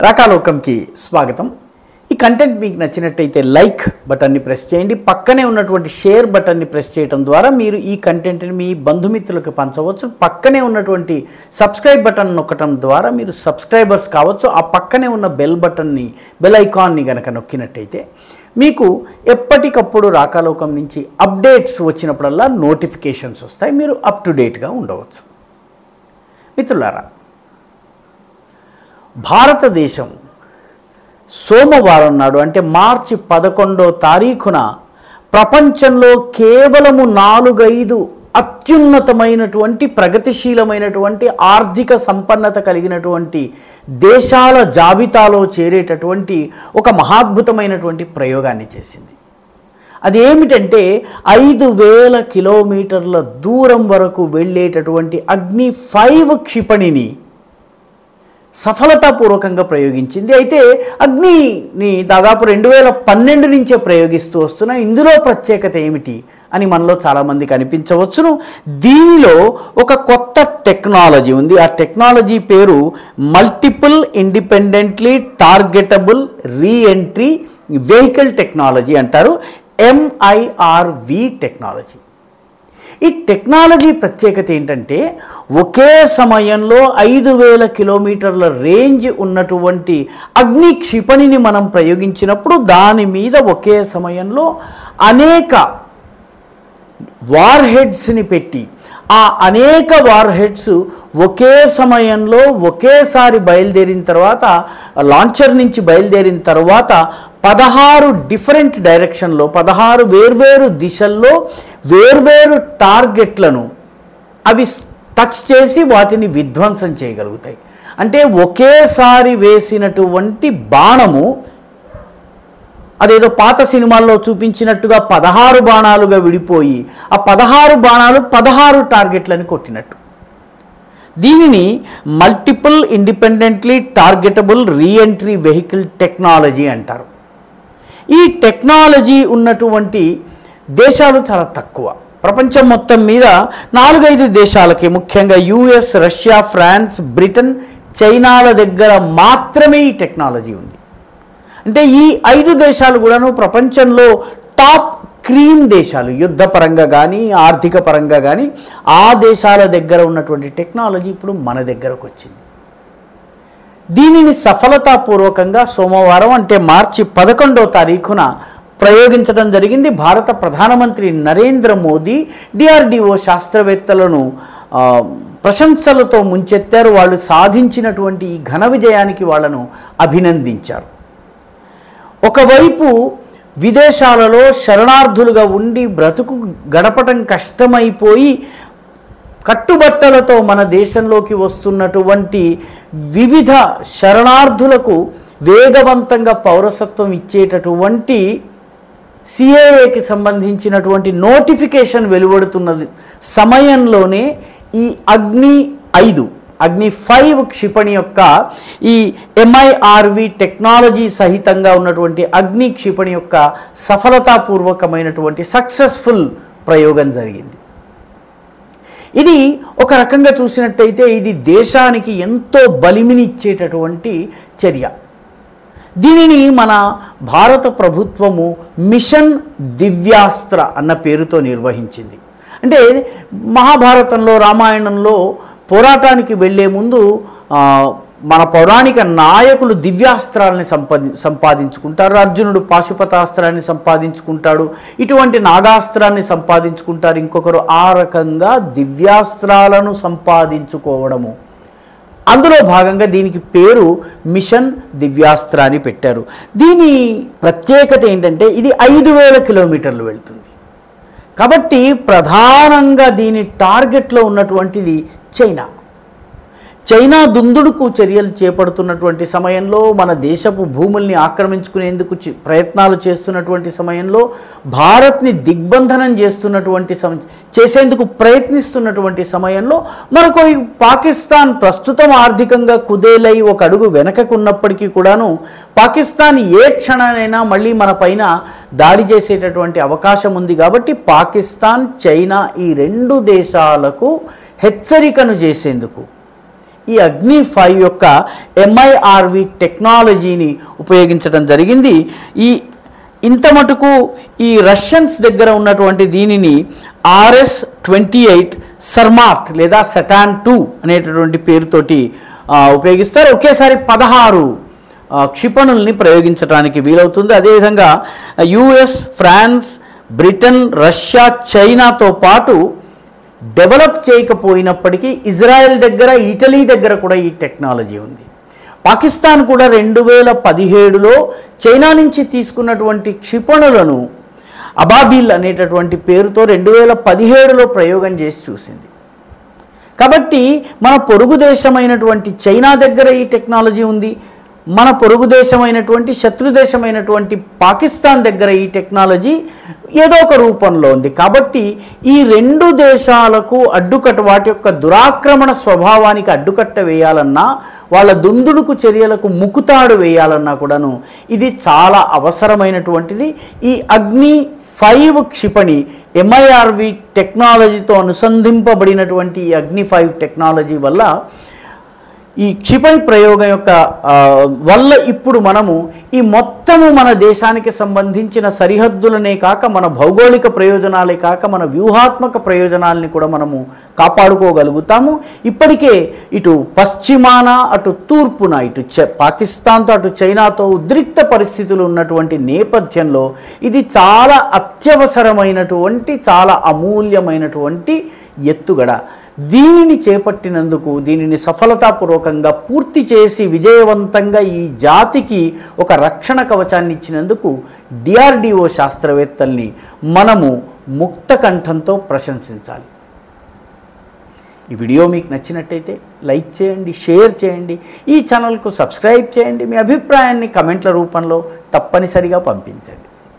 రాకాలోకంకి స్వాగతం। ఈ కంటెంట్ మీకు నచ్చినట్లయితే లైక్ బటన్ని ప్రెస్ చేయండి, పక్కనే ఉన్నటువంటి షేర్ బటన్ని ప్రెస్ చేయడం ద్వారా మీరు ఈ కంటెంట్ని మీ బంధుమిత్రులకు పంచవచ్చు। పక్కనే ఉన్నటువంటి సబ్స్క్రైబ్ బటన్ నొక్కడం ద్వారా మీరు సబ్స్క్రైబర్స్ కావచ్చు। ఆ పక్కనే ఉన్న బెల్ ఐకాన్ని గనక నొక్కినట్టయితే మీకు ఎప్పటికప్పుడు రాకాలోకం నుంచి అప్డేట్స్ వచ్చినప్పుడల్లా నోటిఫికేషన్స్ వస్తాయి, మీరు అప్ టు డేట్గా ఉండవచ్చు। మిత్రులారా, భారతదేశం సోమవారం నాడు అంటే మార్చి 11వ తారీఖున ప్రపంచంలో కేవలము 4-5 అత్యున్నతమైనటువంటి ప్రగతిశీలమైనటువంటి ఆర్థిక సంపన్నత కలిగినటువంటి దేశాల జాబితాలో చేరేటటువంటి ఒక మహాద్భుతమైనటువంటి ప్రయోగాన్ని చేసింది। అదేమిటంటే 5000 కిలోమీటర్ల దూరం వరకు వెళ్ళేటటువంటి అగ్ని 5 క్షిపణిని సఫలతాపూర్వకంగా ప్రయోగించింది। అయితే అగ్నిని దాదాపు 2012 నుంచే ప్రయోగిస్తూ వస్తున్నా। ఇందులో ప్రత్యేకత ఏమిటి అని మనలో చాలామందికి అనిపించవచ్చును। దీనిలో ఒక కొత్త టెక్నాలజీ ఉంది। ఆ టెక్నాలజీ పేరు multiple independently targetable reentry vehicle technology అంటారు, MIRV టెక్నాలజీ। ఈ టెక్నాలజీ ప్రత్యేకత ఏంటంటే ఒకే సమయంలో 5000 కిలోమీటర్ల రేంజ్ ఉన్నటువంటి అగ్ని క్షిపణిని మనం ప్రయోగించినప్పుడు దాని మీద ఒకే సమయంలో అనేక వార్ హెడ్స్ని పెట్టి ఆ అనేక వార్ హెడ్స్ ఒకే సమయంలో ఒకేసారి బయలుదేరిన తర్వాత లాంచర్ నుంచి బయలుదేరిన తర్వాత 16 డిఫరెంట్ డైరెక్షన్లో 16 వేర్వేరు దిశల్లో వేర్వేరు టార్గెట్లను అవి టచ్ చేసి వాటిని విధ్వంసం చేయగలుగుతాయి। అంటే ఒకేసారి వేసినటువంటి బాణము అదేదో పాత సినిమాల్లో చూపించినట్టుగా 16 బాణాలుగా విడిపోయి ఆ 16 బాణాలు 16 టార్గెట్లను కొట్టినట్టు। దీనిని multiple independently targetable reentry vehicle technology అంటారు। ఈ టెక్నాలజీ ఉన్నటువంటి దేశాలు చాలా తక్కువ। ప్రపంచం మొత్తం మీద 4-5 దేశాలకి, ముఖ్యంగా US, రష్యా, ఫ్రాన్స్, బ్రిటన్, చైనాల దగ్గర మాత్రమే ఈ టెక్నాలజీ ఉంది। అంటే ఈ 5 దేశాలు కూడాను ప్రపంచంలో టాప్ క్రీమ్ దేశాలు, యుద్ధపరంగా కానీ ఆర్థిక పరంగా కానీ ఆ దేశాల దగ్గర ఉన్నటువంటి టెక్నాలజీ ఇప్పుడు మన దగ్గరకు వచ్చింది। దీనిని సఫలతాపూర్వకంగా సోమవారం అంటే మార్చి 11వ తారీఖున ప్రయోగించడం జరిగింది। భారత ప్రధానమంత్రి నరేంద్ర మోదీ DRDO శాస్త్రవేత్తలను ప్రశంసలతో ముంచెత్తారు। వాళ్ళు సాధించినటువంటి ఈ ఘన విజయానికి వాళ్ళను అభినందించారు। ఒకవైపు విదేశాలలో శరణార్థులుగా ఉండి బ్రతుకు గడపటం కష్టమైపోయి కట్టుబట్టలతో మన దేశంలోకి వస్తున్నటువంటి వివిధ శరణార్థులకు వేగవంతంగా పౌరసత్వం ఇచ్చేటటువంటి CAAకి సంబంధించినటువంటి నోటిఫికేషన్ వెలువడుతున్న సమయంలోనే ఈ అగ్ని 5 క్షిపణి యొక్క ఈ MIRV టెక్నాలజీ సహితంగా ఉన్నటువంటి అగ్ని క్షిపణి యొక్క సఫలతాపూర్వకమైనటువంటి సక్సెస్ఫుల్ ప్రయోగం జరిగింది। ఇది ఒక రకంగా చూసినట్టయితే ఇది దేశానికి ఎంతో బలిమినిచ్చేటటువంటి చర్య। దీనిని మన భారత ప్రభుత్వము మిషన్ దివ్యాస్త్ర అన్న పేరుతో నిర్వహించింది। అంటే మహాభారతంలో, రామాయణంలో పోరాటానికి వెళ్ళే ముందు మన పౌరాణిక నాయకులు దివ్యాస్త్రాలని సంపాదించుకుంటారు। అర్జునుడు పాశుపతాస్త్రాన్ని సంపాదించుకుంటాడు, ఇటువంటి నాగాస్త్రాన్ని సంపాదించుకుంటారు, ఇంకొకరు ఆ రకంగా దివ్యాస్త్రాలను సంపాదించుకోవడము। అందులో భాగంగా దీనికి పేరు మిషన్ దివ్యాస్త్ర అని పెట్టారు। దీని ప్రత్యేకత ఏంటంటే ఇది 5000 కిలోమీటర్లు వెళ్తుంది కాబట్టి ప్రధానంగా దీని టార్గెట్లో ఉన్నటువంటిది చైనా దుందుడుకు చర్యలు చేపడుతున్నటువంటి సమయంలో, మన దేశపు భూముల్ని ఆక్రమించుకునేందుకు ప్రయత్నాలు చేస్తున్నటువంటి సమయంలో, భారత్ని దిగ్బంధనం చేసేందుకు ప్రయత్నిస్తున్నటువంటి సమయంలో మరొక పాకిస్తాన్ ప్రస్తుతం ఆర్థికంగా కుదేలై ఒక అడుగు వెనకకున్నప్పటికీ కూడాను పాకిస్తాన్ ఏ క్షణానైనా మళ్ళీ మన పైన దాడి చేసేటటువంటి అవకాశం ఉంది కాబట్టి పాకిస్తాన్, చైనా ఈ 2 దేశాలకు హెచ్చరికను చేసేందుకు ఈ అగ్ని 5 యొక్క MIRV టెక్నాలజీని ఉపయోగించడం జరిగింది. ఇంత మటుకు ఈ రష్యన్స్ దగ్గర ఉన్నటువంటి దీనిని RS-28 సర్మాత్ లేదా సటాన్ 2 అనేటటువంటి పేరుతోటి ఉపయోగిస్తారు. ఒకేసారి 16 క్షిపణుల్ని ప్రయోగించడానికి వీలవుతుంది. అదేవిధంగా US, ఫ్రాన్స్, బ్రిటన్, రష్యా, చైనాతో పాటు డెవలప్ చేయకపోయినప్పటికీ ఇజ్రాయెల్ దగ్గర, ఇటలీ దగ్గర కూడా ఈ టెక్నాలజీ ఉంది. పాకిస్తాన్ కూడా 2017లో చైనా నుంచి తీసుకున్నటువంటి క్షిపణులను అబాబిల్ అనేటటువంటి పేరుతో 2017లో ప్రయోగం చేసి చూసింది. కాబట్టి మన పొరుగు దేశమైనటువంటి చైనా దగ్గర ఈ టెక్నాలజీ ఉంది, మన పొరుగు దేశమైనటువంటి శత్రు దేశమైనటువంటి పాకిస్తాన్ దగ్గర ఈ టెక్నాలజీ ఏదో ఒక రూపంలో ఉంది. కాబట్టి ఈ రెండు దేశాలకు అడ్డుకట్ట, వాటి యొక్క దురాక్రమణ స్వభావానికి అడ్డుకట్ట వేయాలన్నా, వాళ్ళ దుందుడుకు చర్యలకు ముకుతాడు వేయాలన్నా కూడాను ఇది చాలా అవసరమైనటువంటిది. ఈ అగ్ని 5 క్షిపణి MIRV టెక్నాలజీతో అనుసంధింపబడినటువంటి ఈ అగ్ని 5 టెక్నాలజీ వల్ల, ఈ క్షిపణి ప్రయోగం యొక్క వల్ల ఇప్పుడు మనము ఈ మొత్తము మన దేశానికి సంబంధించిన సరిహద్దులనే కాక, మన భౌగోళిక ప్రయోజనాలే కాక, మన వ్యూహాత్మక ప్రయోజనాలని కూడా మనము కాపాడుకోగలుగుతాము. ఇప్పటికే ఇటు పశ్చిమాన, అటు తూర్పున, ఇటు పాకిస్తాన్తో అటు చైనాతో ఉద్రిక్త పరిస్థితులు ఉన్నటువంటి నేపథ్యంలో ఇది చాలా అత్యవసరమైనటువంటి, చాలా అమూల్యమైనటువంటి ఎత్తుగడ. దీనిని చేపట్టినందుకు, దీనిని సఫలతాపూర్వకంగా పూర్తి చేసి విజయవంతంగా ఈ జాతికి ఒక రక్షణ కవచాన్ని ఇచ్చినందుకు DRDO శాస్త్రవేత్తల్ని మనము ముక్త కంఠంతో ప్రశంసించాలి. ఈ వీడియో మీకు నచ్చినట్టయితే లైక్ చేయండి, షేర్ చేయండి, ఈ ఛానల్కు సబ్స్క్రైబ్ చేయండి. మీ అభిప్రాయాన్ని కమెంట్ల రూపంలో తప్పనిసరిగా పంపించండి.